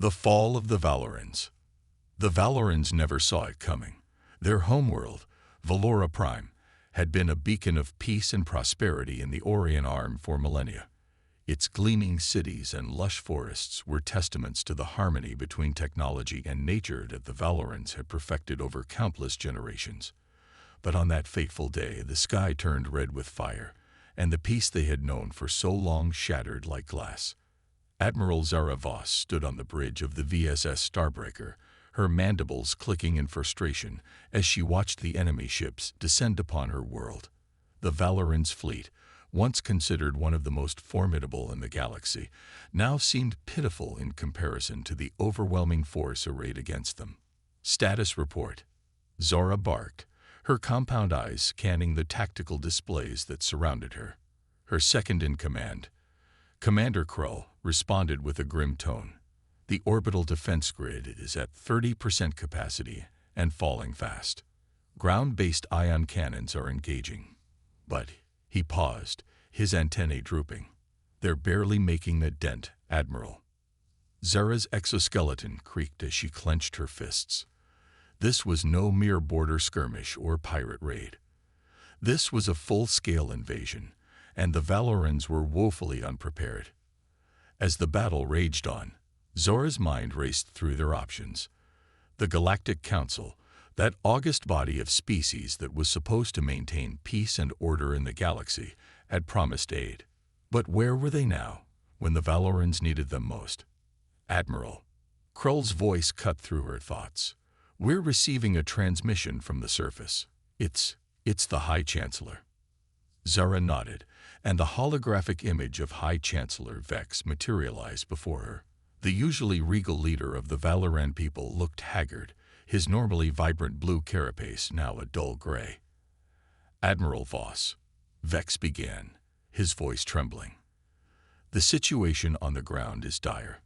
The fall of the Valorans. The Valorans never saw it coming. Their homeworld, Valora Prime, had been a beacon of peace and prosperity in the Orion Arm for millennia. Its gleaming cities and lush forests were testaments to the harmony between technology and nature that the Valorans had perfected over countless generations. But on that fateful day, the sky turned red with fire, and the peace they had known for so long shattered like glass. Admiral Zara Voss stood on the bridge of the VSS Starbreaker, her mandibles clicking in frustration as she watched the enemy ships descend upon her world. The Valorans' fleet, once considered one of the most formidable in the galaxy, now seemed pitiful in comparison to the overwhelming force arrayed against them. Status report. Zara barked, her compound eyes scanning the tactical displays that surrounded her. Her second-in-command, Commander Krull, responded with a grim tone. The orbital defense grid is at 30% capacity and falling fast. Ground-based ion cannons are engaging. But he paused, his antennae drooping. They're barely making a dent, Admiral. Zara's exoskeleton creaked as she clenched her fists. This was no mere border skirmish or pirate raid. This was a full-scale invasion, and the Valorans were woefully unprepared. As the battle raged on, Zora's mind raced through their options. The Galactic Council, that august body of species that was supposed to maintain peace and order in the galaxy, had promised aid. But where were they now, when the Valorans needed them most? Admiral. Krull's voice cut through her thoughts. We're receiving a transmission from the surface. It's the High Chancellor. Zara nodded, and the holographic image of High Chancellor Vex materialized before her. The usually regal leader of the Valoran people looked haggard, his normally vibrant blue carapace now a dull gray. Admiral Voss, Vex began, his voice trembling. The situation on the ground is dire.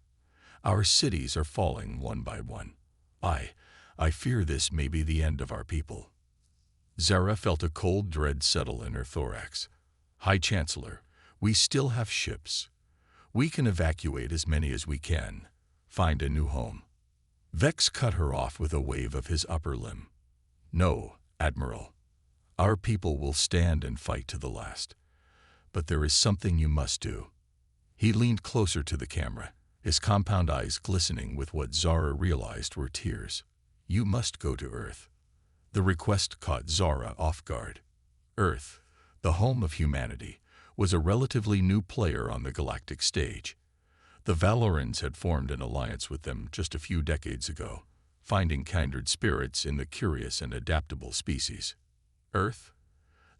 Our cities are falling one by one. I fear this may be the end of our people. Zara felt a cold dread settle in her thorax. High Chancellor, we still have ships. We can evacuate as many as we can. Find a new home. Vex cut her off with a wave of his upper limb. No, Admiral. Our people will stand and fight to the last. But there is something you must do. He leaned closer to the camera, his compound eyes glistening with what Zara realized were tears. You must go to Earth. The request caught Zara off guard. Earth, the home of humanity, was a relatively new player on the galactic stage. The Valorans had formed an alliance with them just a few decades ago, finding kindred spirits in the curious and adaptable species. Earth?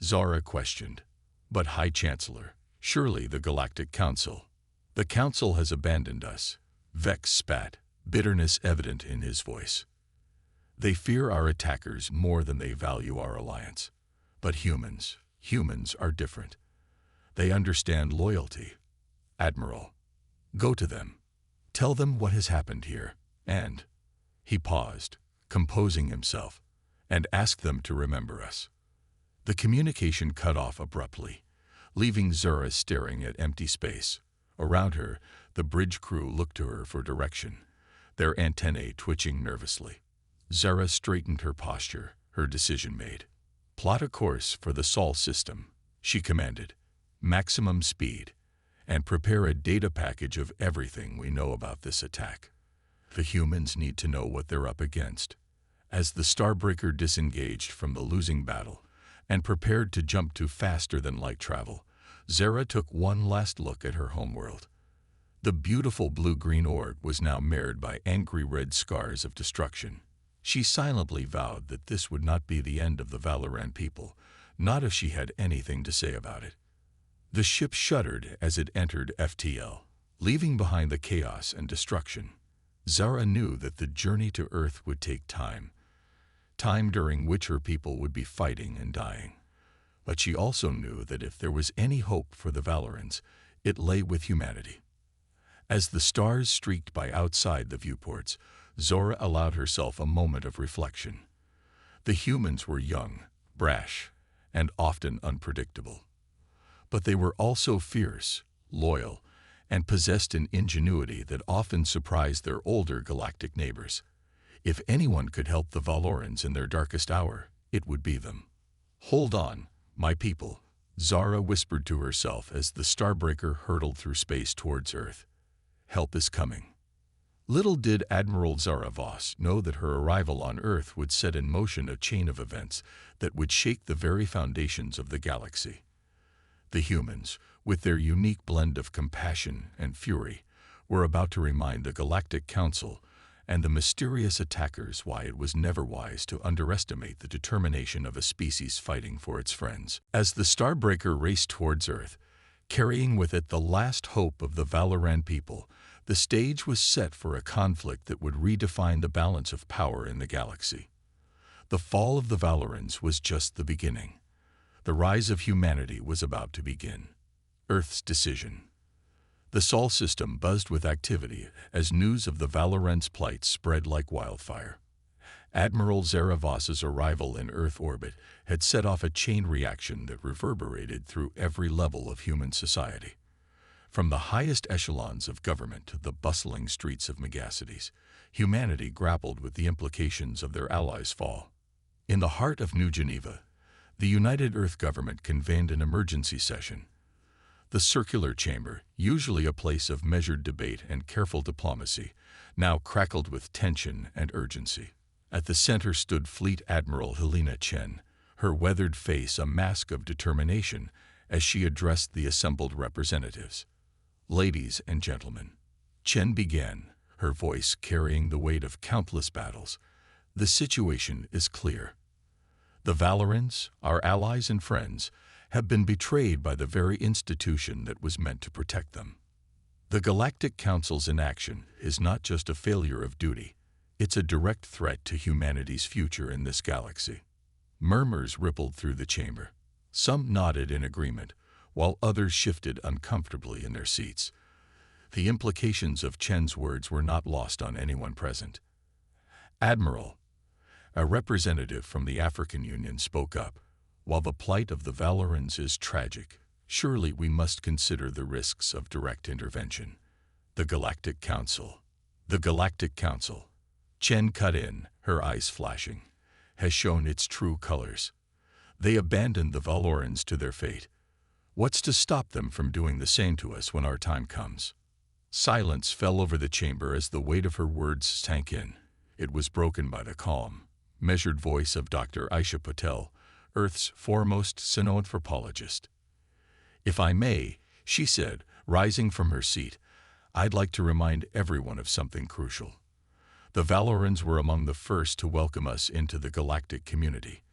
Zara questioned. But High Chancellor, surely the Galactic Council. The Council has abandoned us. Vex spat, bitterness evident in his voice. They fear our attackers more than they value our alliance. But humans are different. They understand loyalty. Admiral, go to them. Tell them what has happened here, and, he paused, composing himself, and ask them to remember us. The communication cut off abruptly, leaving Zara staring at empty space. Around her, the bridge crew looked to her for direction, their antennae twitching nervously. Zara straightened her posture, her decision made. Plot a course for the Sol system, she commanded. Maximum speed, and prepare a data package of everything we know about this attack. The humans need to know what they're up against. As the Starbreaker disengaged from the losing battle and prepared to jump to faster-than-light travel, Zara took one last look at her homeworld. The beautiful blue-green orb was now marred by angry red scars of destruction. She silently vowed that this would not be the end of the Valoran people, not if she had anything to say about it. The ship shuddered as it entered FTL, leaving behind the chaos and destruction. Zara knew that the journey to Earth would take time during which her people would be fighting and dying. But she also knew that if there was any hope for the Valorans, it lay with humanity. As the stars streaked by outside the viewports, Zora allowed herself a moment of reflection. The humans were young, brash, and often unpredictable. But they were also fierce, loyal, and possessed an ingenuity that often surprised their older galactic neighbors. If anyone could help the Valorans in their darkest hour, it would be them. "Hold on, my people," Zara whispered to herself as the Starbreaker hurtled through space towards Earth. "Help is coming." Little did Admiral Zara Voss know that her arrival on Earth would set in motion a chain of events that would shake the very foundations of the galaxy. The humans, with their unique blend of compassion and fury, were about to remind the Galactic Council and the mysterious attackers why it was never wise to underestimate the determination of a species fighting for its friends. As the Starbreaker raced towards Earth, carrying with it the last hope of the Valoran people, the stage was set for a conflict that would redefine the balance of power in the galaxy. The fall of the Valorans was just the beginning. The rise of humanity was about to begin. Earth's decision. The Sol system buzzed with activity as news of the Valorans' plight spread like wildfire. Admiral Zara Voss's arrival in Earth orbit had set off a chain reaction that reverberated through every level of human society. From the highest echelons of government to the bustling streets of megacities, humanity grappled with the implications of their allies' fall. In the heart of New Geneva, the United Earth government convened an emergency session. The circular chamber, usually a place of measured debate and careful diplomacy, now crackled with tension and urgency. At the center stood Fleet Admiral Helena Chen, her weathered face a mask of determination as she addressed the assembled representatives. "Ladies and gentlemen," Chen began, her voice carrying the weight of countless battles, "the situation is clear. The Valorans, our allies and friends, have been betrayed by the very institution that was meant to protect them. The Galactic Council's inaction is not just a failure of duty, it's a direct threat to humanity's future in this galaxy." Murmurs rippled through the chamber. Some nodded in agreement, while others shifted uncomfortably in their seats. The implications of Chen's words were not lost on anyone present. "Admiral," a representative from the African Union spoke up, "while the plight of the Valorans is tragic, surely we must consider the risks of direct intervention. The Galactic Council." "The Galactic Council," Chen cut in, her eyes flashing, "has shown its true colors. They abandoned the Valorans to their fate. What's to stop them from doing the same to us when our time comes?" Silence fell over the chamber as the weight of her words sank in. It was broken by the calm, measured voice of Dr. Aisha Patel, Earth's foremost xenoanthropologist. "If I may," she said, rising from her seat, "I'd like to remind everyone of something crucial. The Valorans were among the first to welcome us into the galactic community.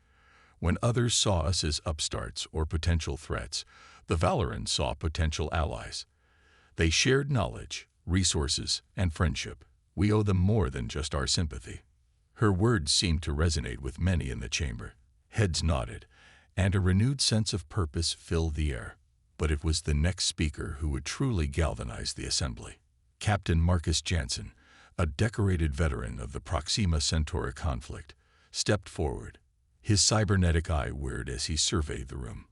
When others saw us as upstarts or potential threats, the Valorans saw potential allies. They shared knowledge, resources, and friendship. We owe them more than just our sympathy." Her words seemed to resonate with many in the chamber. Heads nodded, and a renewed sense of purpose filled the air. But it was the next speaker who would truly galvanize the assembly. Captain Marcus Jansen, a decorated veteran of the Proxima Centauri conflict, stepped forward. His cybernetic eye whirred as he surveyed the room.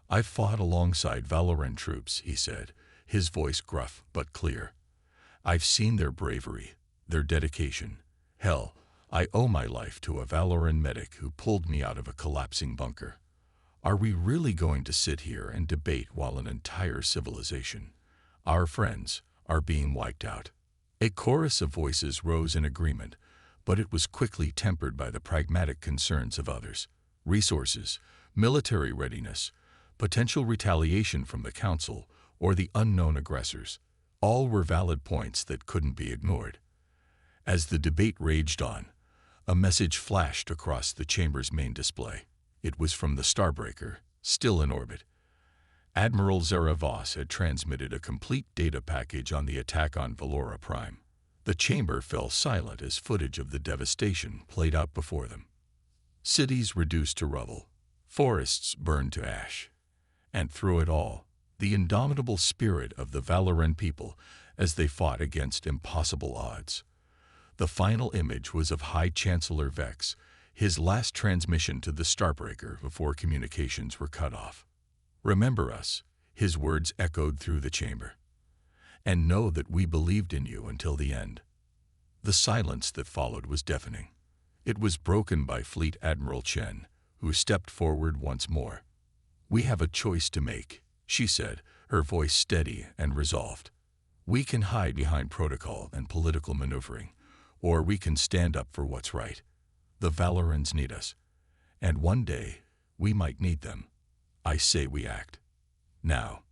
"I've fought alongside Valoran troops," he said, his voice gruff but clear. "I've seen their bravery, their dedication. Hell, I owe my life to a Valoran medic who pulled me out of a collapsing bunker. Are we really going to sit here and debate while an entire civilization, our friends, are being wiped out?" A chorus of voices rose in agreement, but it was quickly tempered by the pragmatic concerns of others. Resources, military readiness, potential retaliation from the Council, or the unknown aggressors, all were valid points that couldn't be ignored. As the debate raged on, a message flashed across the chamber's main display. It was from the Starbreaker, still in orbit. Admiral Zara Voss had transmitted a complete data package on the attack on Valora Prime. The chamber fell silent as footage of the devastation played out before them. Cities reduced to rubble, forests burned to ash, and through it all, the indomitable spirit of the Valoran people as they fought against impossible odds. The final image was of High Chancellor Vex, his last transmission to the Starbreaker before communications were cut off. "Remember us," his words echoed through the chamber. and know that we believed in you until the end." The silence that followed was deafening. It was broken by Fleet Admiral Chen, who stepped forward once more. "We have a choice to make," she said, her voice steady and resolved. "We can hide behind protocol and political maneuvering, or we can stand up for what's right. The Valorans need us, and one day we might need them. I say we act. Now."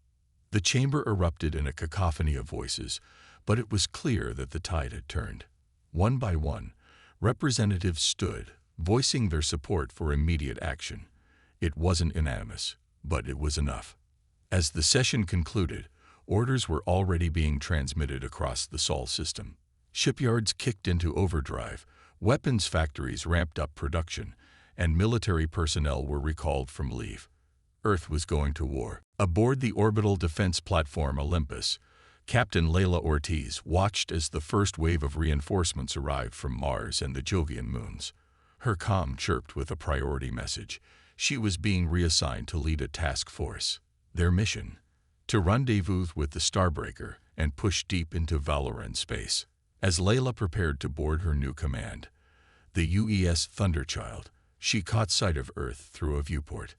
The chamber erupted in a cacophony of voices, but it was clear that the tide had turned. One by one, representatives stood, voicing their support for immediate action. It wasn't unanimous, but it was enough. As the session concluded, orders were already being transmitted across the Sol system. Shipyards kicked into overdrive, weapons factories ramped up production, and military personnel were recalled from leave. Earth was going to war. Aboard the orbital defense platform Olympus, Captain Layla Ortiz watched as the first wave of reinforcements arrived from Mars and the Jovian moons. Her comm chirped with a priority message. She was being reassigned to lead a task force. Their mission: to rendezvous with the Starbreaker and push deep into Valoran space. As Layla prepared to board her new command, the UES Thunderchild, she caught sight of Earth through a viewport.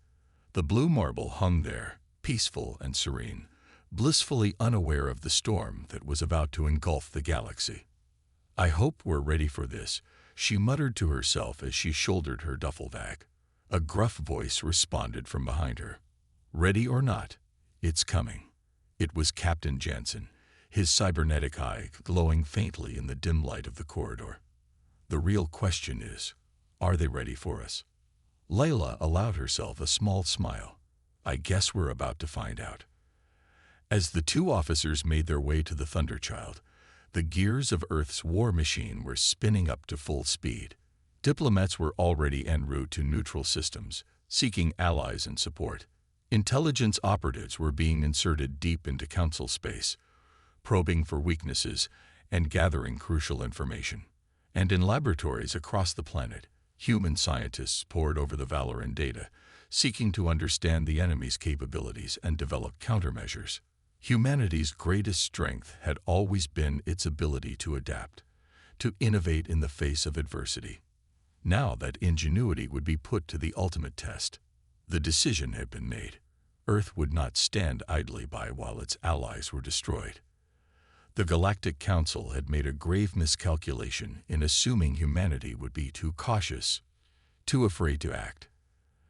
The blue marble hung there, peaceful and serene, blissfully unaware of the storm that was about to engulf the galaxy. "I hope we're ready for this," she muttered to herself as she shouldered her duffel bag. A gruff voice responded from behind her. "Ready or not, it's coming." It was Captain Jansen, his cybernetic eye glowing faintly in the dim light of the corridor. "The real question is, are they ready for us?" Layla allowed herself a small smile. "I guess we're about to find out." As the two officers made their way to the Thunderchild, the gears of Earth's war machine were spinning up to full speed. Diplomats were already en route to neutral systems, seeking allies and support. Intelligence operatives were being inserted deep into Council space, probing for weaknesses and gathering crucial information. And in laboratories across the planet, human scientists pored over the Valoran data, seeking to understand the enemy's capabilities and develop countermeasures. Humanity's greatest strength had always been its ability to adapt, to innovate in the face of adversity. Now that ingenuity would be put to the ultimate test. The decision had been made. Earth would not stand idly by while its allies were destroyed. The Galactic Council had made a grave miscalculation in assuming humanity would be too cautious, too afraid to act.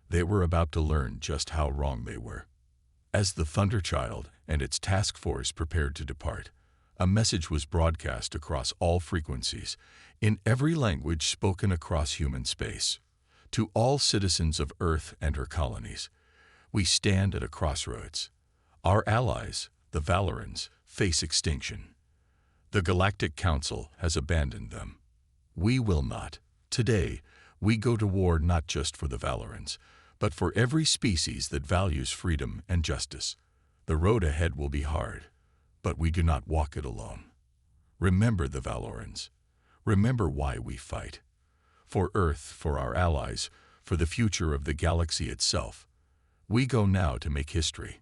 They were about to learn just how wrong they were. As the Thunderchild and its task force prepared to depart, a message was broadcast across all frequencies, in every language spoken across human space. To all citizens of Earth and her colonies, we stand at a crossroads. Our allies, the Valorans, face extinction. The Galactic Council has abandoned them. We will not. Today, we go to war not just for the Valorans, but for every species that values freedom and justice. The road ahead will be hard, but we do not walk it alone. Remember the Valorans. Remember why we fight. For Earth, for our allies, for the future of the galaxy itself. We go now to make history.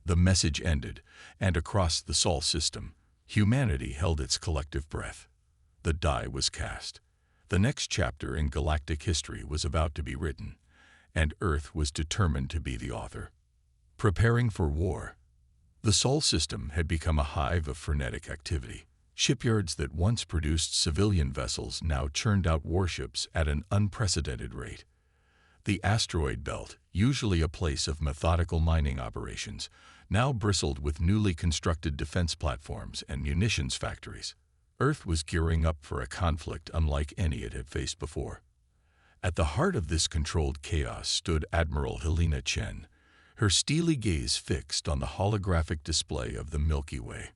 The message ended, and across the Sol system, humanity held its collective breath. The die was cast. The next chapter in galactic history was about to be written, and Earth was determined to be the author. Preparing for war. The Sol system had become a hive of frenetic activity. Shipyards that once produced civilian vessels now churned out warships at an unprecedented rate. The asteroid belt, usually a place of methodical mining operations, now bristled with newly constructed defense platforms and munitions factories. Earth was gearing up for a conflict unlike any it had faced before. At the heart of this controlled chaos stood Admiral Helena Chen, her steely gaze fixed on the holographic display of the Milky Way.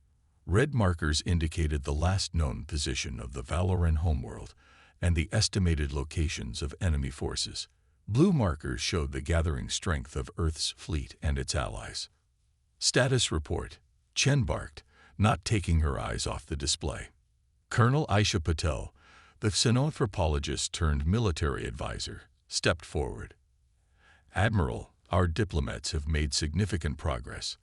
Red markers indicated the last known position of the Valoran homeworld and the estimated locations of enemy forces. Blue markers showed the gathering strength of Earth's fleet and its allies. Status report, Chen barked, not taking her eyes off the display. Colonel Aisha Patel, the xenanthropologist turned military advisor, stepped forward. "Admiral, our diplomats have made significant progress.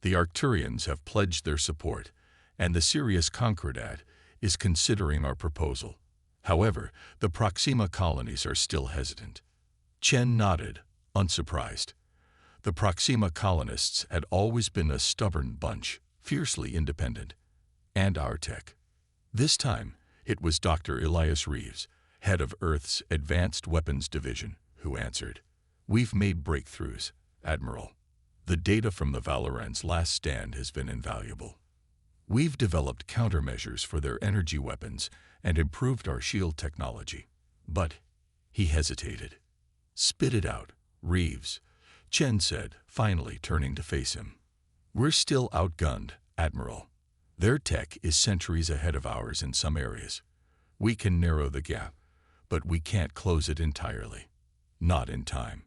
The Arcturians have pledged their support, and the Sirius Concordat is considering our proposal. However, the Proxima colonies are still hesitant. Chen nodded, unsurprised. The Proxima colonists had always been a stubborn bunch, fiercely independent. And our tech. This time, it was Dr. Elias Reeves, head of Earth's Advanced Weapons Division, who answered. We've made breakthroughs, Admiral. The data from the Valoran's last stand has been invaluable. We've developed countermeasures for their energy weapons and improved our shield technology. But he hesitated. Spit it out, Reeves, Chen said, finally turning to face him. We're still outgunned, Admiral. Their tech is centuries ahead of ours in some areas. We can narrow the gap, but we can't close it entirely. Not in time.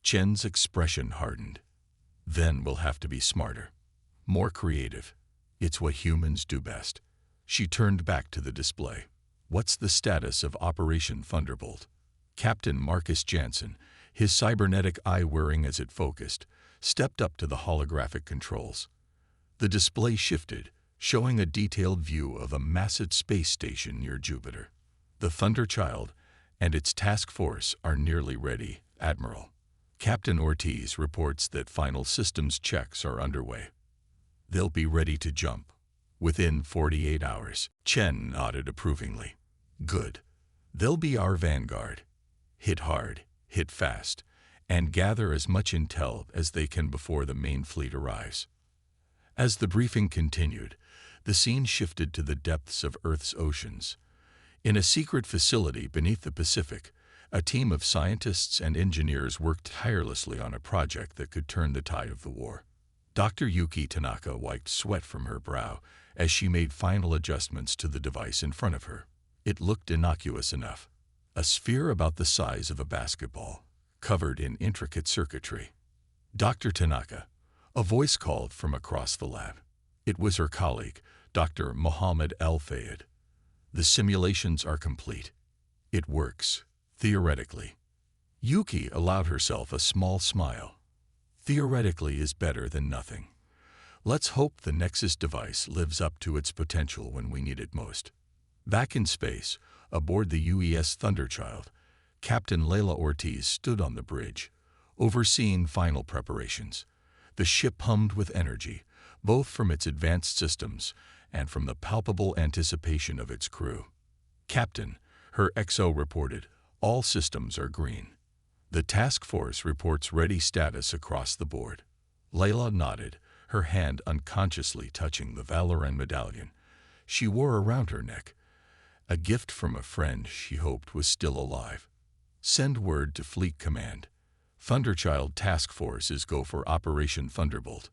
Chen's expression hardened. Then we'll have to be smarter, more creative. It's what humans do best. She turned back to the display. What's the status of Operation Thunderbolt? Captain Marcus Jansen, his cybernetic eye whirring as it focused, stepped up to the holographic controls. The display shifted, showing a detailed view of a massive space station near Jupiter. The Thunderchild and its task force are nearly ready, Admiral. Captain Ortiz reports that final systems checks are underway. They'll be ready to jump within 48 hours. Chen nodded approvingly. Good. They'll be our vanguard. Hit hard, hit fast, and gather as much intel as they can before the main fleet arrives. As the briefing continued, the scene shifted to the depths of Earth's oceans. In a secret facility beneath the Pacific, a team of scientists and engineers worked tirelessly on a project that could turn the tide of the war. Dr. Yuki Tanaka wiped sweat from her brow as she made final adjustments to the device in front of her. It looked innocuous enough. A sphere about the size of a basketball, covered in intricate circuitry. Dr. Tanaka, a voice called from across the lab. It was her colleague, Dr. Mohammed Al-Fayed. The simulations are complete. It works, theoretically. Yuki allowed herself a small smile. Theoretically is better than nothing. Let's hope the Nexus device lives up to its potential when we need it most. Back in space, aboard the UES Thunderchild, Captain Layla Ortiz stood on the bridge, overseeing final preparations. The ship hummed with energy, both from its advanced systems and from the palpable anticipation of its crew. Captain, her XO reported, all systems are green. The task force reports ready status across the board. Layla nodded, her hand unconsciously touching the Valoran medallion she wore around her neck, a gift from a friend she hoped was still alive. Send word to Fleet Command. Thunderchild task forces go for Operation Thunderbolt.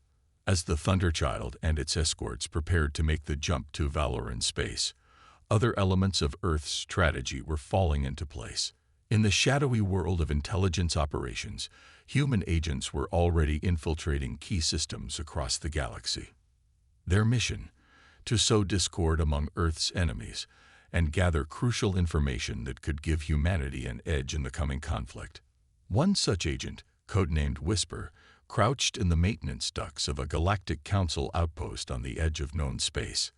As the Thunderchild and its escorts prepared to make the jump to Valoran space, other elements of Earth's strategy were falling into place. In the shadowy world of intelligence operations, human agents were already infiltrating key systems across the galaxy. Their mission, to sow discord among Earth's enemies and gather crucial information that could give humanity an edge in the coming conflict. One such agent, codenamed Whisper, crouched in the maintenance ducts of a Galactic Council outpost on the edge of known space.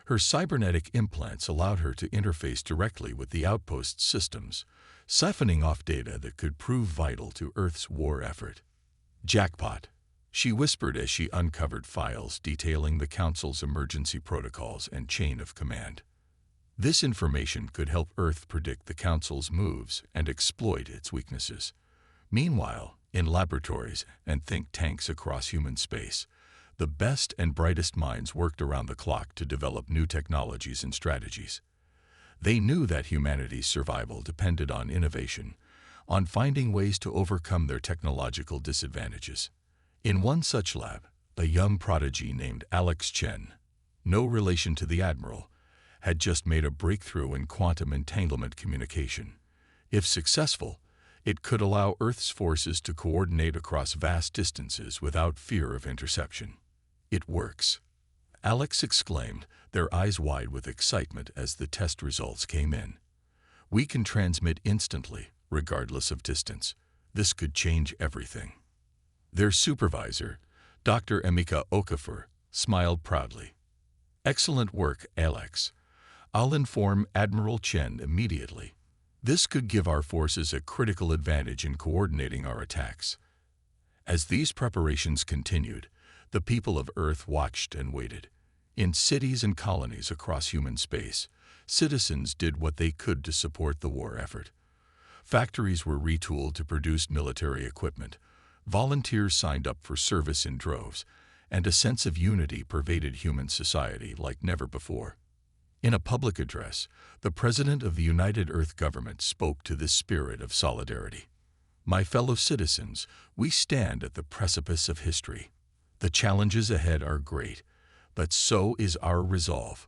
Her cybernetic implants allowed her to interface directly with the outpost's systems, siphoning off data that could prove vital to Earth's war effort. Jackpot, she whispered as she uncovered files detailing the Council's emergency protocols and chain of command. This information could help Earth predict the Council's moves and exploit its weaknesses. Meanwhile, in laboratories and think tanks across human space, the best and brightest minds worked around the clock to develop new technologies and strategies. They knew that humanity's survival depended on innovation, on finding ways to overcome their technological disadvantages. In one such lab, a young prodigy named Alex Chen, no relation to the Admiral, had just made a breakthrough in quantum entanglement communication. If successful, it could allow Earth's forces to coordinate across vast distances without fear of interception. It works, Alex exclaimed, their eyes wide with excitement as the test results came in. We can transmit instantly, regardless of distance. This could change everything. Their supervisor, Dr. Emeka Okafor, smiled proudly. Excellent work, Alex. I'll inform Admiral Chen immediately. This could give our forces a critical advantage in coordinating our attacks. As these preparations continued, the people of Earth watched and waited. In cities and colonies across human space, citizens did what they could to support the war effort. Factories were retooled to produce military equipment, volunteers signed up for service in droves, and a sense of unity pervaded human society like never before. In a public address, the President of the United Earth Government spoke to this spirit of solidarity. My fellow citizens, we stand at the precipice of history. The challenges ahead are great, but so is our resolve.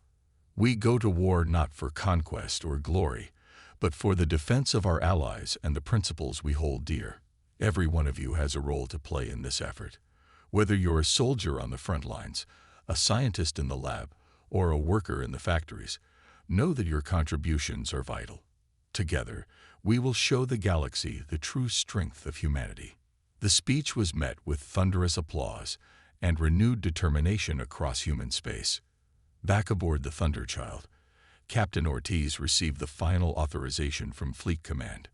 We go to war not for conquest or glory, but for the defense of our allies and the principles we hold dear. Every one of you has a role to play in this effort. Whether you're a soldier on the front lines, a scientist in the lab, or a worker in the factories, know that your contributions are vital. Together, we will show the galaxy the true strength of humanity. The speech was met with thunderous applause and renewed determination across human space. Back aboard the Thunderchild, Captain Ortiz received the final authorization from Fleet Command.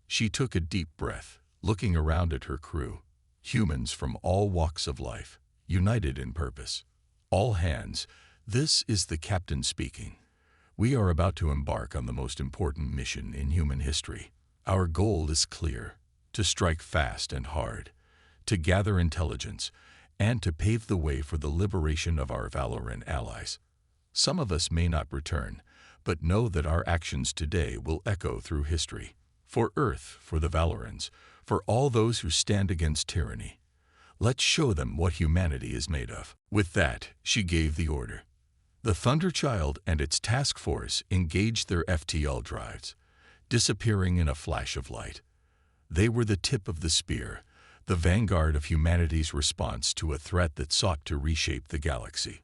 She took a deep breath, looking around at her crew, humans from all walks of life, united in purpose. All hands, this is the captain speaking. We are about to embark on the most important mission in human history. Our goal is clear: to strike fast and hard, to gather intelligence, and to pave the way for the liberation of our Valoran allies. Some of us may not return, but know that our actions today will echo through history. For Earth, for the Valorans, for all those who stand against tyranny. Let's show them what humanity is made of. With that, she gave the order. The Thunderchild and its task force engaged their FTL drives, disappearing in a flash of light. They were the tip of the spear, the vanguard of humanity's response to a threat that sought to reshape the galaxy.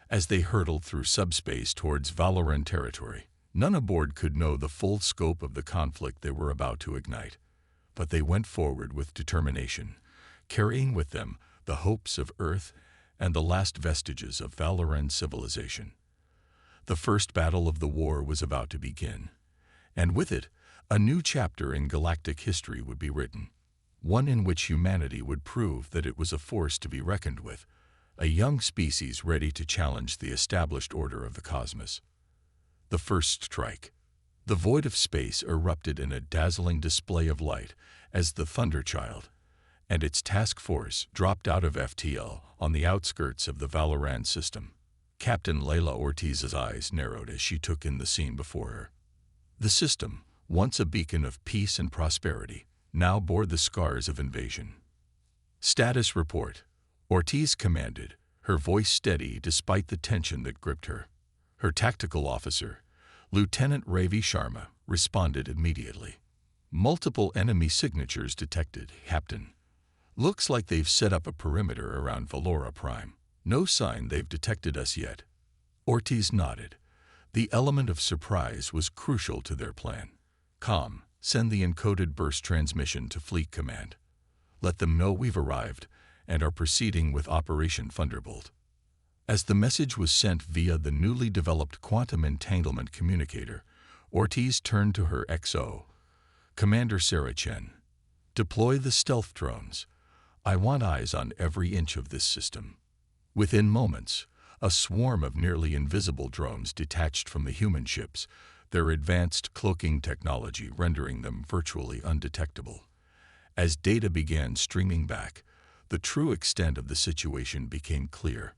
As they hurtled through subspace towards Valoran territory, none aboard could know the full scope of the conflict they were about to ignite. But they went forward with determination, carrying with them the hopes of Earth and the last vestiges of Valoran civilization. The first battle of the war was about to begin, and with it, a new chapter in galactic history would be written, one in which humanity would prove that it was a force to be reckoned with, a young species ready to challenge the established order of the cosmos. The first strike. The void of space erupted in a dazzling display of light as the Thunderchild and its task force dropped out of FTL on the outskirts of the Valoran system. Captain Layla Ortiz's eyes narrowed as she took in the scene before her. The system, once a beacon of peace and prosperity, now bore the scars of invasion. Status report. Ortiz commanded, her voice steady despite the tension that gripped her. Her tactical officer, Lieutenant Ravi Sharma, responded immediately. Multiple enemy signatures detected, Captain. Looks like they've set up a perimeter around Valoran Prime. No sign they've detected us yet. Ortiz nodded. The element of surprise was crucial to their plan. Com, send the encoded burst transmission to Fleet Command. Let them know we've arrived and are proceeding with Operation Thunderbolt. As the message was sent via the newly developed quantum entanglement communicator, Ortiz turned to her XO. Commander Sarah Chen, deploy the stealth drones. I want eyes on every inch of this system. Within moments, a swarm of nearly invisible drones detached from the human ships, their advanced cloaking technology rendering them virtually undetectable. As data began streaming back, the true extent of the situation became clear.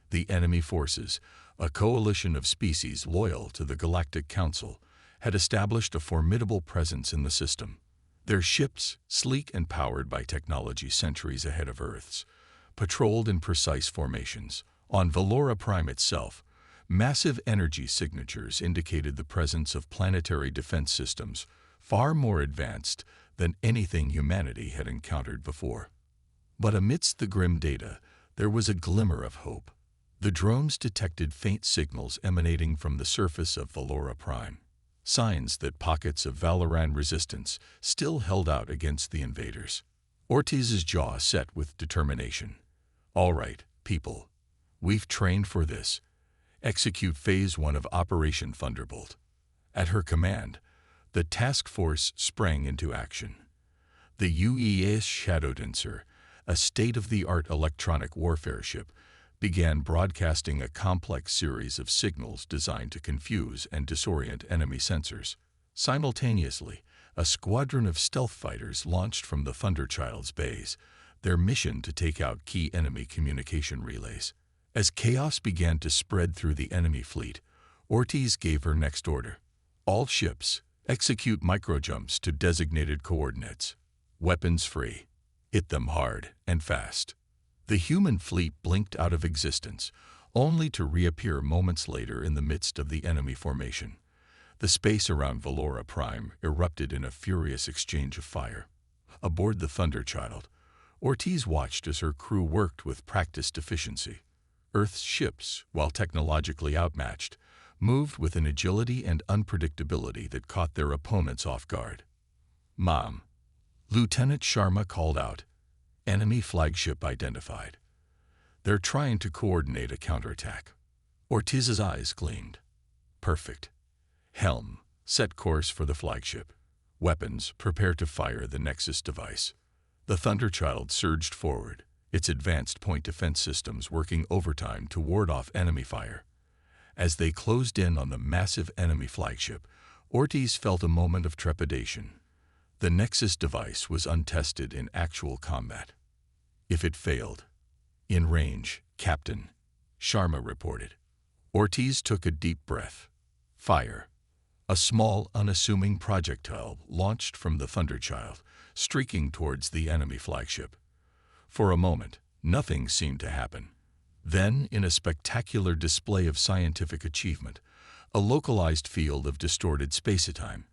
The enemy forces, a coalition of species loyal to the Galactic Council, had established a formidable presence in the system. Their ships, sleek and powered by technology centuries ahead of Earth's, patrolled in precise formations. On Valoran Prime itself, massive energy signatures indicated the presence of planetary defense systems far more advanced than anything humanity had encountered before. But amidst the grim data, there was a glimmer of hope. The drones detected faint signals emanating from the surface of Valoran Prime, signs that pockets of Valoran resistance still held out against the invaders. Ortiz's jaw set with determination. All right, people. We've trained for this, Execute Phase 1 of Operation Thunderbolt. At her command, the task force sprang into action. The UEA's Shadow Dancer, a state-of-the-art electronic warfare ship, began broadcasting a complex series of signals designed to confuse and disorient enemy sensors. Simultaneously, a squadron of stealth fighters launched from the Thunderchild's base, their mission to take out key enemy communication relays. As chaos began to spread through the enemy fleet, Ortiz gave her next order. All ships, execute microjumps to designated coordinates. Weapons free. Hit them hard and fast. The human fleet blinked out of existence, only to reappear moments later in the midst of the enemy formation. The space around Valora Prime erupted in a furious exchange of fire. Aboard the Thunderchild, Ortiz watched as her crew worked with practiced efficiency. Earth's ships, while technologically outmatched, moved with an agility and unpredictability that caught their opponents off guard. "Mom," Lieutenant Sharma called out. "Enemy flagship identified. They're trying to coordinate a counterattack." Ortiz's eyes gleamed. "Perfect. Helm, set course for the flagship. Weapons, prepare to fire the Nexus device." The Thunderchild surged forward, its advanced point defense systems working overtime to ward off enemy fire. As they closed in on the massive enemy flagship, Ortiz felt a moment of trepidation. The Nexus device was untested in actual combat. If it failed, "In range, Captain," Sharma reported. Ortiz took a deep breath. Fire. A small, unassuming projectile launched from the Thunderchild, streaking towards the enemy flagship. For a moment, nothing seemed to happen. Then, in a spectacular display of scientific achievement, a localized field of distorted spacetime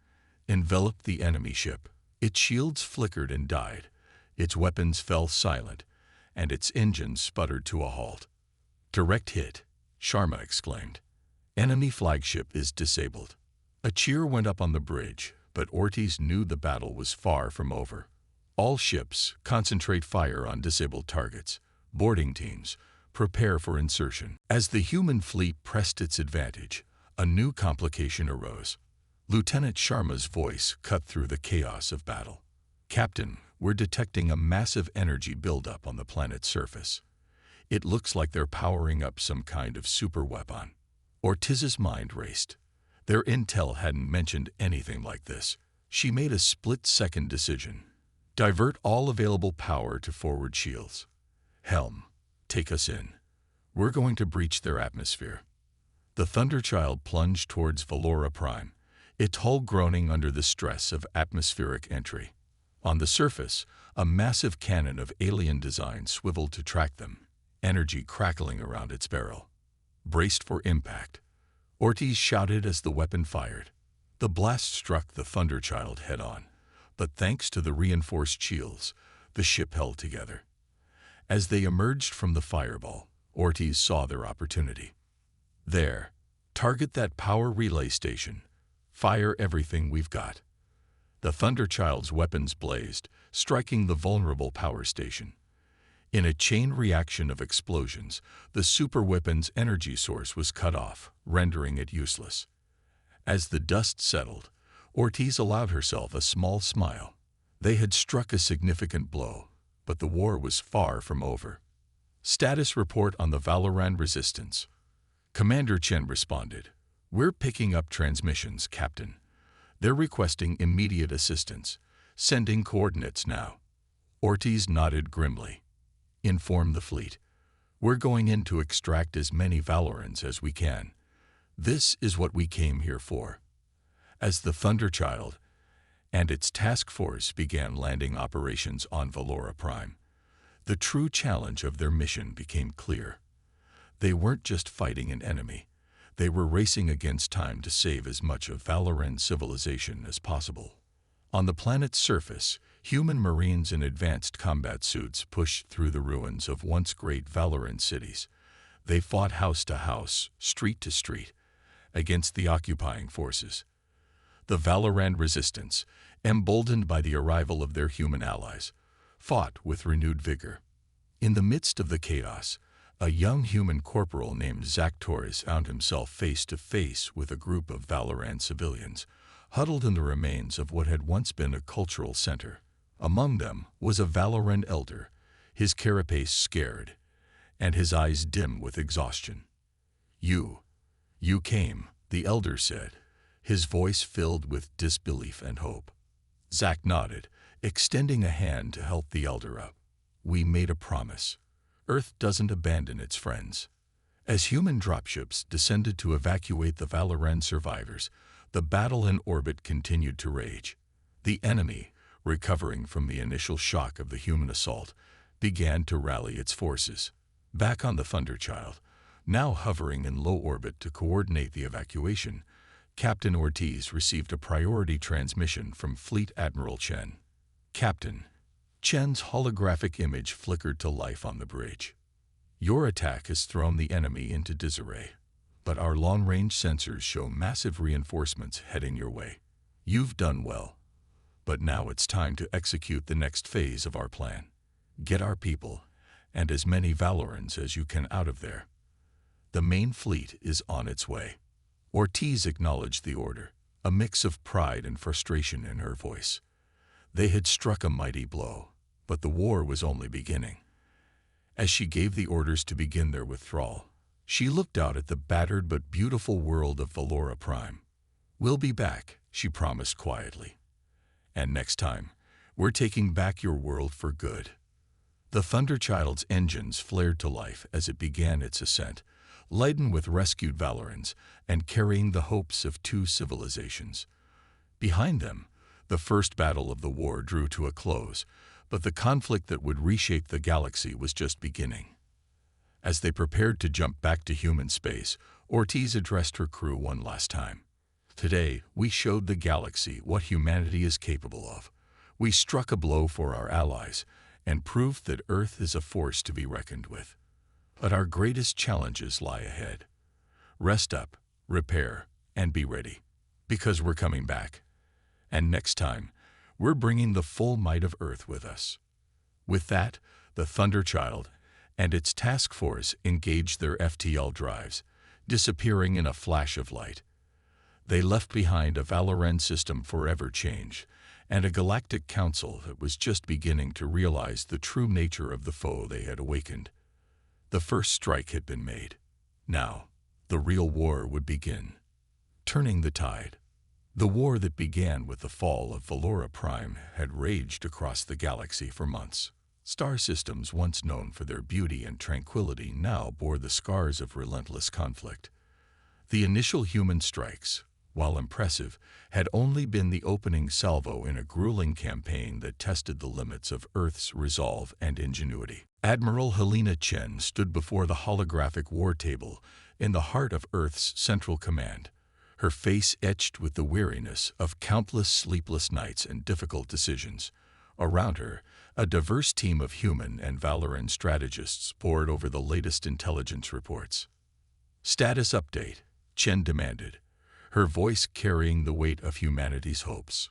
enveloped the enemy ship. Its shields flickered and died, its weapons fell silent, and its engines sputtered to a halt. "Direct hit," Sharma exclaimed. "Enemy flagship is disabled." A cheer went up on the bridge, but Ortiz knew the battle was far from over. "All ships, concentrate fire on disabled targets. Boarding teams, prepare for insertion." As the human fleet pressed its advantage, a new complication arose. Lieutenant Sharma's voice cut through the chaos of battle. "Captain, we're detecting a massive energy buildup on the planet's surface. It looks like they're powering up some kind of superweapon." Ortiz's mind raced. Their intel hadn't mentioned anything like this. She made a split-second decision. "Divert all available power to forward shields. Helm, take us in. We're going to breach their atmosphere." The Thunderchild plunged towards Valora Prime, its hull groaning under the stress of atmospheric entry. On the surface, a massive cannon of alien design swiveled to track them, energy crackling around its barrel. Braced for impact, Ortiz shouted as the weapon fired. The blast struck the Thunderchild head-on, but thanks to the reinforced shields, the ship held together. As they emerged from the fireball, Ortiz saw their opportunity. "There, target that power relay station. Fire everything we've got." The Thunderchild's weapons blazed, striking the vulnerable power station. In a chain reaction of explosions, the superweapon's energy source was cut off, rendering it useless. As the dust settled, Ortiz allowed herself a small smile. They had struck a significant blow, but the war was far from over. "Status report on the Valoran resistance." Commander Chen responded. "We're picking up transmissions, Captain. They're requesting immediate assistance. Sending coordinates now." Ortiz nodded grimly. "Inform the fleet. We're going in to extract as many Valorans as we can. This is what we came here for." As the Thunderchild and its task force began landing operations on Valora Prime, the true challenge of their mission became clear. They weren't just fighting an enemy. They were racing against time to save as much of Valoran civilization as possible. On the planet's surface, human marines in advanced combat suits pushed through the ruins of once great Valoran cities. They fought house to house, street to street, against the occupying forces. The Valoran resistance, emboldened by the arrival of their human allies, fought with renewed vigor. In the midst of the chaos, A young human corporal named Zach Torres found himself face to face with a group of Valoran civilians, huddled in the remains of what had once been a cultural center. Among them was a Valoran elder, his carapace scared, and his eyes dim with exhaustion. You came, the elder said, his voice filled with disbelief and hope. Zach nodded, extending a hand to help the elder up. We made a promise. Earth doesn't abandon its friends. As human dropships descended to evacuate the Valoran survivors, the battle in orbit continued to rage. The enemy, recovering from the initial shock of the human assault, began to rally its forces. Back on the Thunderchild, now hovering in low orbit to coordinate the evacuation, Captain Ortiz received a priority transmission from Fleet Admiral Chen. Captain, Chen's holographic image flickered to life on the bridge. Your attack has thrown the enemy into disarray, but our long-range sensors show massive reinforcements heading your way. You've done well, but now it's time to execute the next phase of our plan. Get our people, and as many Valorans as you can out of there. The main fleet is on its way. Ortiz acknowledged the order, a mix of pride and frustration in her voice. They had struck a mighty blow, but the war was only beginning. As she gave the orders to begin their withdrawal, she looked out at the battered but beautiful world of Valora Prime. We'll be back, she promised quietly. And next time, we're taking back your world for good. The Thunderchild's engines flared to life as it began its ascent, laden with rescued Valorans and carrying the hopes of two civilizations. Behind them, the first battle of the war drew to a close, but the conflict that would reshape the galaxy was just beginning. As they prepared to jump back to human space, Ortiz addressed her crew one last time. Today, we showed the galaxy what humanity is capable of. We struck a blow for our allies and proved that Earth is a force to be reckoned with. But our greatest challenges lie ahead. Rest up, repair, and be ready, because we're coming back. And next time, we're bringing the full might of Earth with us. With that, the Thunderchild and its task force engaged their FTL drives, disappearing in a flash of light. They left behind a Valoran system forever changed, and a galactic council that was just beginning to realize the true nature of the foe they had awakened. The first strike had been made. Now, the real war would begin. Turning the tide. The war that began with the fall of Valora Prime had raged across the galaxy for months. Star systems once known for their beauty and tranquility now bore the scars of relentless conflict. The initial human strikes, while impressive, had only been the opening salvo in a grueling campaign that tested the limits of Earth's resolve and ingenuity. Admiral Helena Chen stood before the holographic war table in the heart of Earth's central command, her face etched with the weariness of countless sleepless nights and difficult decisions. Around her, a diverse team of human and Valoran strategists pored over the latest intelligence reports. Status update, Chen demanded, her voice carrying the weight of humanity's hopes.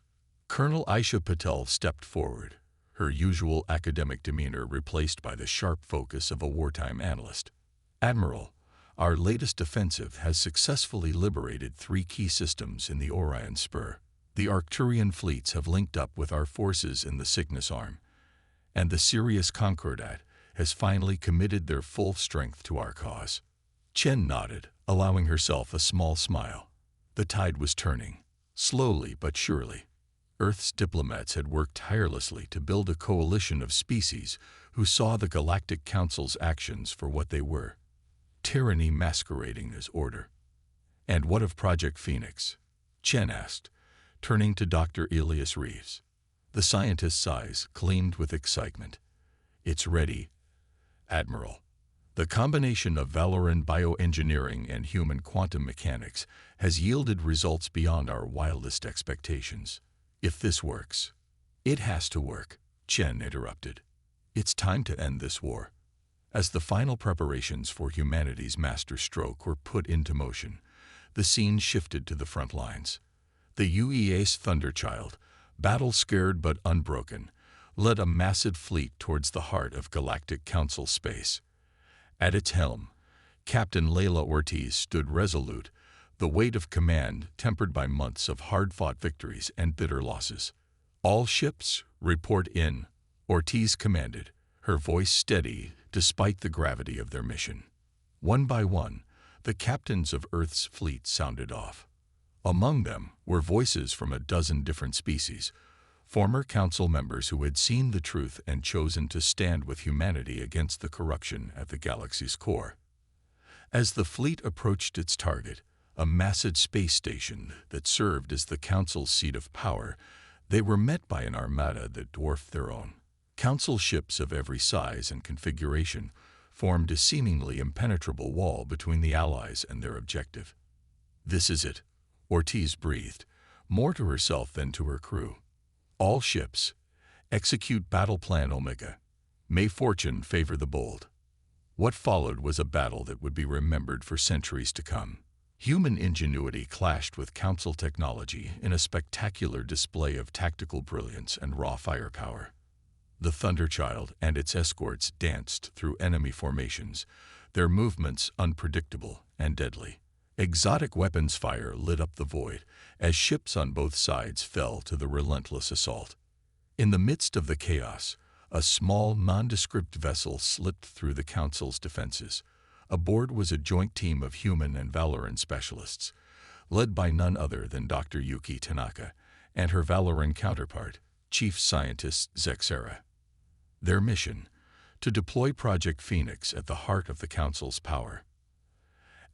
Colonel Aisha Patel stepped forward, her usual academic demeanor replaced by the sharp focus of a wartime analyst. Admiral, our latest offensive has successfully liberated 3 key systems in the Orion Spur. The Arcturian fleets have linked up with our forces in the Cygnus Arm, and the Sirius Concordat has finally committed their full strength to our cause. Chen nodded, allowing herself a small smile. The tide was turning, slowly but surely. Earth's diplomats had worked tirelessly to build a coalition of species who saw the Galactic Council's actions for what they were: tyranny masquerading as order. And what of Project Phoenix? Chen asked, turning to Dr. Elias Reeves. The scientist's eyes gleamed with excitement. It's ready, Admiral. The combination of Valoran bioengineering and human quantum mechanics has yielded results beyond our wildest expectations. If this works, it has to work, Chen interrupted. It's time to end this war. As the final preparations for humanity's masterstroke were put into motion, the scene shifted to the front lines. The UEA's Thunderchild, battle-scared but unbroken, led a massive fleet towards the heart of Galactic Council space. At its helm, Captain Layla Ortiz stood resolute, the weight of command tempered by months of hard-fought victories and bitter losses. "All ships, report in," Ortiz commanded, her voice steady despite the gravity of their mission. One by one, the captains of Earth's fleet sounded off. Among them were voices from a dozen different species, former council members who had seen the truth and chosen to stand with humanity against the corruption at the galaxy's core. As the fleet approached its target, a massive space station that served as the council's seat of power, they were met by an armada that dwarfed their own. Council ships of every size and configuration formed a seemingly impenetrable wall between the Allies and their objective. "This is it," Ortiz breathed, more to herself than to her crew. "All ships, execute Battle Plan Omega. May fortune favor the bold." What followed was a battle that would be remembered for centuries to come. Human ingenuity clashed with Council technology in a spectacular display of tactical brilliance and raw firepower. The Thunderchild and its escorts danced through enemy formations, their movements unpredictable and deadly. Exotic weapons fire lit up the void as ships on both sides fell to the relentless assault. In the midst of the chaos, a small, nondescript vessel slipped through the Council's defenses. Aboard was a joint team of human and Valoran specialists, led by none other than Dr. Yuki Tanaka and her Valoran counterpart, Chief Scientist Zexera. Their mission: to deploy Project Phoenix at the heart of the Council's power.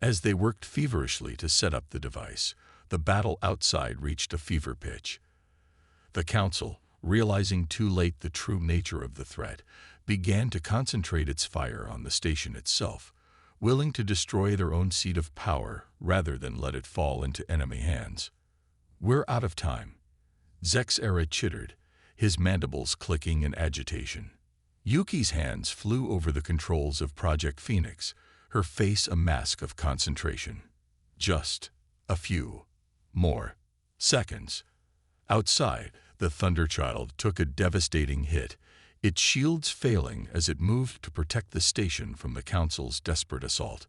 As they worked feverishly to set up the device, the battle outside reached a fever pitch. The Council, realizing too late the true nature of the threat, began to concentrate its fire on the station itself, willing to destroy their own seat of power rather than let it fall into enemy hands. "We're out of time," Zexera chittered, his mandibles clicking in agitation. Yuki's hands flew over the controls of Project Phoenix, her face a mask of concentration. Just a few more seconds. Outside, the Thunderchild took a devastating hit, its shields failing as it moved to protect the station from the Council's desperate assault.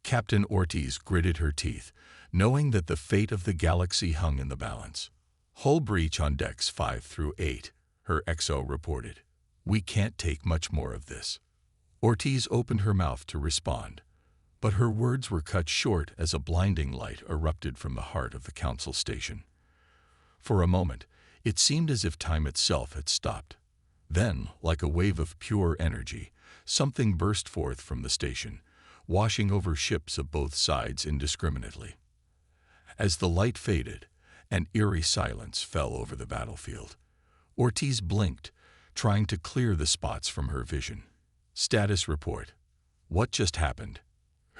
Captain Ortiz gritted her teeth, knowing that the fate of the galaxy hung in the balance. "Hull breach on decks 5 through 8, her XO reported. "We can't take much more of this." Ortiz opened her mouth to respond, but her words were cut short as a blinding light erupted from the heart of the Council station. For a moment, it seemed as if time itself had stopped. Then, like a wave of pure energy, something burst forth from the station, washing over ships of both sides indiscriminately. As the light faded, an eerie silence fell over the battlefield. Ortiz blinked, trying to clear the spots from her vision. "Status report. What just happened?"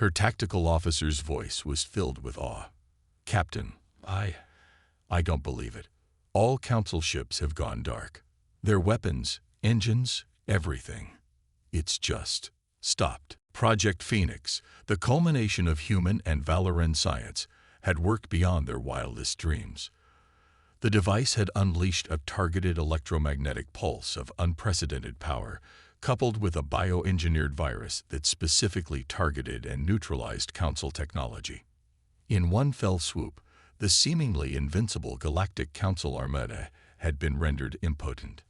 Her tactical officer's voice was filled with awe. "Captain, I don't believe it. All Council ships have gone dark. Their weapons, engines, everything. It's just stopped." Project Phoenix, the culmination of human and Valoran science, had worked beyond their wildest dreams. The device had unleashed a targeted electromagnetic pulse of unprecedented power, coupled with a bioengineered virus that specifically targeted and neutralized Council technology. In one fell swoop, the seemingly invincible Galactic Council armada had been rendered impotent.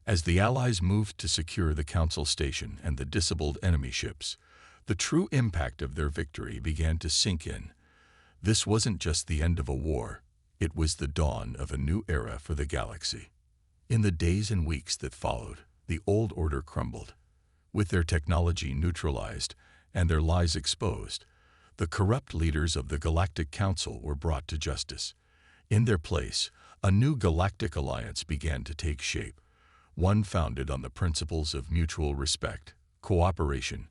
As the Allies moved to secure the Council station and the disabled enemy ships, the true impact of their victory began to sink in. This wasn't just the end of a war, it was the dawn of a new era for the galaxy. In the days and weeks that followed, the old order crumbled. With their technology neutralized and their lies exposed, the corrupt leaders of the Galactic Council were brought to justice. In their place, a new galactic alliance began to take shape, one founded on the principles of mutual respect, cooperation,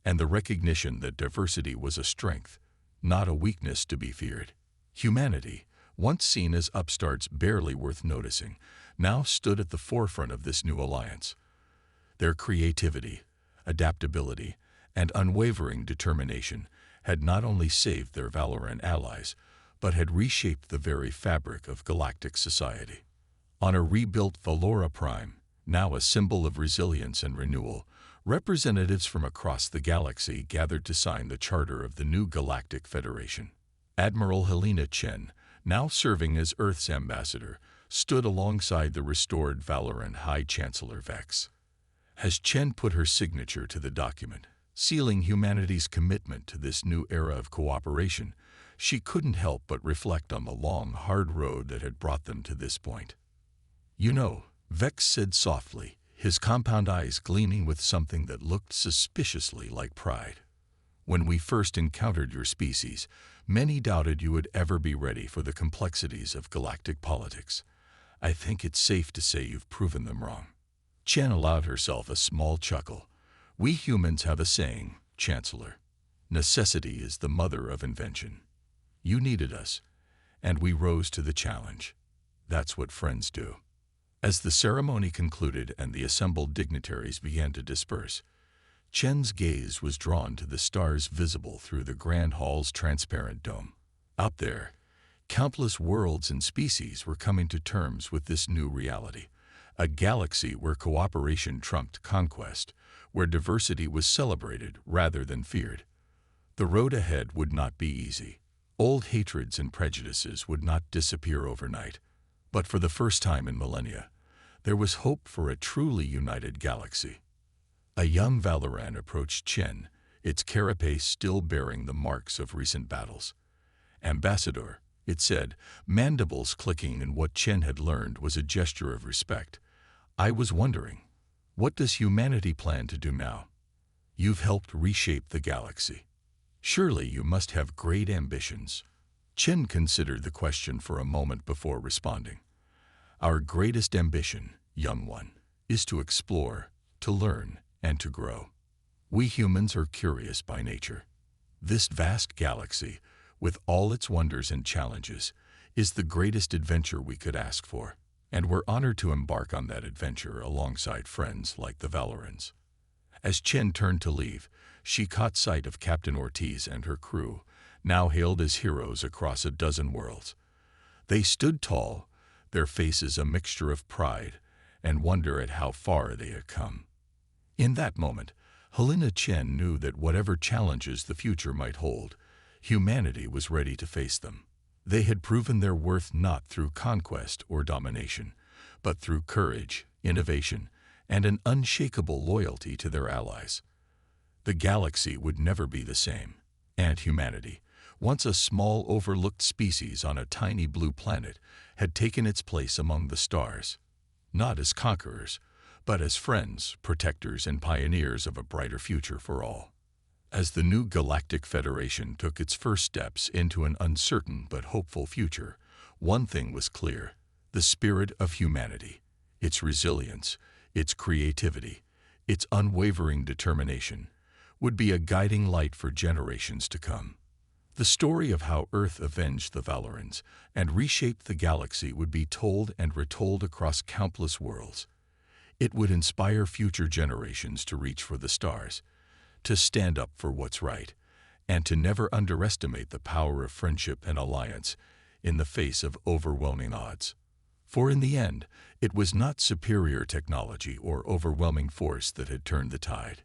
and the recognition that diversity was a strength, not a weakness to be feared. Humanity, once seen as upstarts barely worth noticing, now stood at the forefront of this new alliance. Their creativity, adaptability, and unwavering determination had not only saved their Valoran allies, but had reshaped the very fabric of galactic society. On a rebuilt Valora Prime, now a symbol of resilience and renewal, Representatives from across the galaxy gathered to sign the charter of the new Galactic Federation. Admiral Helena Chen, now serving as Earth's ambassador, stood alongside the restored Valoran High Chancellor Vex. As Chen put her signature to the document, sealing humanity's commitment to this new era of cooperation, she couldn't help but reflect on the long, hard road that had brought them to this point. "You know," Vex said softly, his compound eyes gleaming with something that looked suspiciously like pride. "When we first encountered your species, many doubted you would ever be ready for the complexities of galactic politics. I think it's safe to say you've proven them wrong." Chen allowed herself a small chuckle. "We humans have a saying, Chancellor. Necessity is the mother of invention. You needed us, and we rose to the challenge. That's what friends do." As the ceremony concluded and the assembled dignitaries began to disperse, Chen's gaze was drawn to the stars visible through the Grand Hall's transparent dome. Out there, countless worlds and species were coming to terms with this new reality. A galaxy where cooperation trumped conquest, where diversity was celebrated rather than feared. The road ahead would not be easy. Old hatreds and prejudices would not disappear overnight. But for the first time in millennia, there was hope for a truly united galaxy. A young Valoran approached Chen, its carapace still bearing the marks of recent battles. "Ambassador," it said, mandibles clicking, and what Chen had learned was a gesture of respect. "I was wondering, what does humanity plan to do now? You've helped reshape the galaxy. Surely you must have great ambitions." Chen considered the question for a moment before responding. "Our greatest ambition, young one, is to explore, to learn, and to grow. We humans are curious by nature. This vast galaxy, with all its wonders and challenges, is the greatest adventure we could ask for, and we're honored to embark on that adventure alongside friends like the Valorans." As Chen turned to leave, she caught sight of Captain Ortiz and her crew, now hailed as heroes across a dozen worlds. They stood tall, their faces a mixture of pride and wonder at how far they had come. In that moment, Helena Chen knew that whatever challenges the future might hold, humanity was ready to face them. They had proven their worth not through conquest or domination, but through courage, innovation, and an unshakable loyalty to their allies. The galaxy would never be the same, and humanity, once a small overlooked species on a tiny blue planet, had taken its place among the stars, not as conquerors, but as friends, protectors, and pioneers of a brighter future for all. As the new Galactic Federation took its first steps into an uncertain but hopeful future, one thing was clear: the spirit of humanity, its resilience, its creativity, its unwavering determination, would be a guiding light for generations to come. The story of how Earth avenged the Valorans and reshaped the galaxy would be told and retold across countless worlds. It would inspire future generations to reach for the stars, to stand up for what's right, and to never underestimate the power of friendship and alliance in the face of overwhelming odds. For in the end, it was not superior technology or overwhelming force that had turned the tide.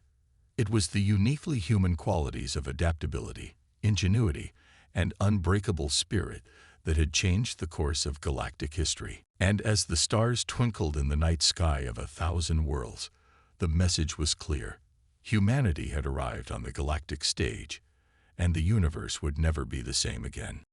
It was the uniquely human qualities of adaptability, ingenuity, and unbreakable spirit that had changed the course of galactic history. And as the stars twinkled in the night sky of 1,000 worlds, the message was clear: humanity had arrived on the galactic stage, and the universe would never be the same again.